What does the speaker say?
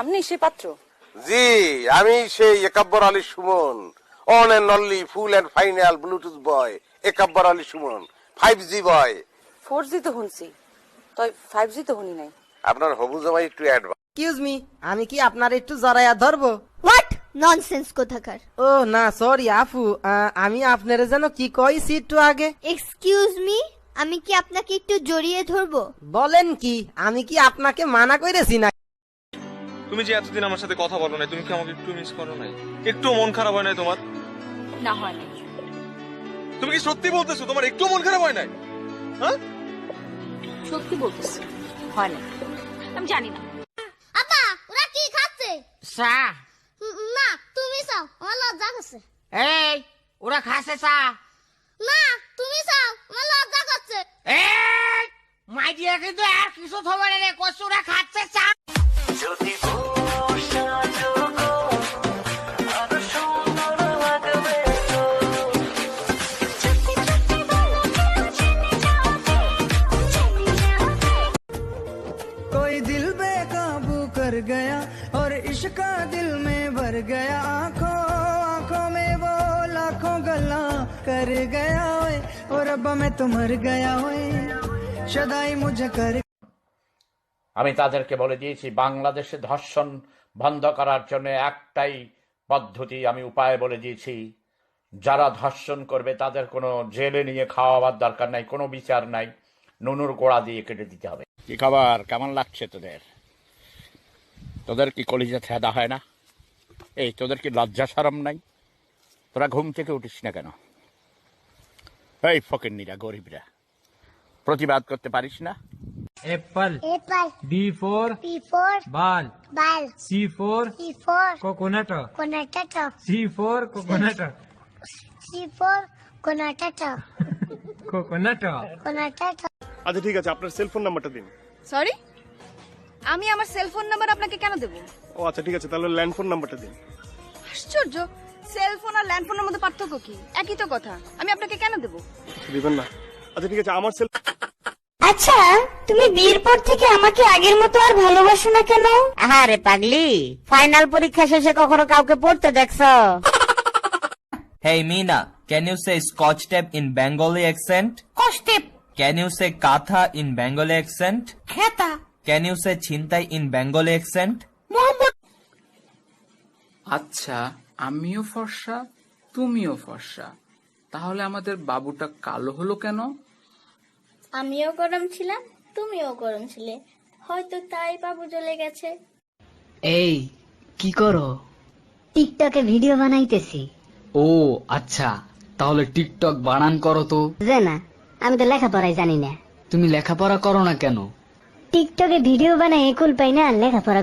আপনি সে পাত্র? জি, আমি সেই Ekabbar Ali Suman, one and only full and final bluetooth boy, Ekabbar Ali Suman, 5G boy. 4G তো শুনছি, তাই 5G তো শুনি নাই। আপনার হবু জামাই একটু অ্যাডভান্স। এক্সকিউজ মি, আমি কি আপনার একটু জড়াইয়া ধরবো? হোয়াট ননসেন্স কোথাকার। ও না সরি আপু, আমি আপনার যেন কি কইছি একটু আগে। এক্সকিউজ মি, আমি কি আপনাকে একটু জড়িয়ে ধরবো? বলেন কি, আমি কি আপনাকে মানা করেছি না? তুমি যে এতদিন আমার সাথে কথা বলো না, তুমি কি আমাকে একটু মিস করো নাই? একটু মন খারাপ হয় নাই তোমার? না হয় না। তুমি কি সত্যি বলতেছো তোমার একটু মন খারাপ হয় নাই? হ্যাঁ, সত্যি বলতেছি, হয় না। আমি জানি না। আপা ওরা কি খাচ্ছে? চা। না তুমি চাও, আমার লজ্জা করছে। এই ওরা খাসে চা। না তুমি চাও, আমার লজ্জা করছে। এই মাই দিয়া কিন্তু আর কিছু খবর নেই, কষ্ট ওরা খাচ্ছে চা। कोई दिल बेकाबू कर गया और इश्क दिल में भर गया, आंखों आंखों में वो लाखों गल्ला कर गया ओए, और रब्बा मैं तो मर गया ओए, शदाई मुझे कर। আমি তাদেরকে বলে দিয়েছি বাংলাদেশে ধর্ষণ বন্ধ করার জন্য একটাই পদ্ধতি, আমি উপায় বলে দিয়েছি। যারা ধর্ষণ করবে তাদের কোনো জেলে নিয়ে খাওয়াবার দরকার নাই, কোনো বিচার নাই, নুনুর গোড়া দিয়ে কেটে দিতে হবে। কি খবর, কেমন লাগছে তোদের? তোদের কি কলিজা ছেদা হয় না? এই তোদের কি লজ্জা শরম নাই? তোরা ঘুম থেকে উঠিস না কেন? এই ফকিন্নিরা, গরিবরা, প্রতিবাদ করতে পারিস না? Apple apple B for B for ball, ball, C for C for coconut, কোনাটাটা, C for coconut, C for কোনাটাটা, कोकोनट। কোনাটাটা। আচ্ছা ঠিক আছে, আপনার সেলফোন নাম্বারটা দিন। সরি, আমি আমার সেল ফোন নাম্বার আপনাকে কেন দেব? ও আচ্ছা ঠিক আছে, তাহলে ল্যান্ডফোন নাম্বারটা দিন। আশ্চর্য, সেল ফোন আর ল্যান্ড ফোনের মধ্যে পার্থক্য কি? একই তো কথা, আমি আপনাকে কেন দেব? দিবেন না? আচ্ছা ঠিক আছে, আমার সেল। আচ্ছা তুমি বিয়ের পর থেকে আমাকে আগের মতো আর ভালোবাসো না কেন? আরে পাগলি, ফাইনাল পরীক্ষা শেষে কখনো কাউকে পড়তে দেখছো? Hey Meena, can you say Scotch tape in Bengali accent? কষ্টেপ, Can you say Katha in Bengali accent? Kheta, Can you say Chintai in Bengali accent? Mohammad. আচ্ছা, আমিও ফর্সা তুমিও ফর্সা, তাহলে আমাদের বাবুটা কালো হলো কেন? আমিও গরম ছিলাম, তুমিও গরম ছিলে, হয়তো তাই বাবু জ্বলে গেছে। এই কি করো? টিকটকে ভিডিও বানাইতেছি। ও আচ্ছা, তাহলে টিকটক বানান করো তো। যে না, আমি তো লেখাপড়াই জানি না। তুমি লেখাপড়া করো না কেন? টিকটকে ভিডিও বানাই একুল পাই না, লেখাপড়া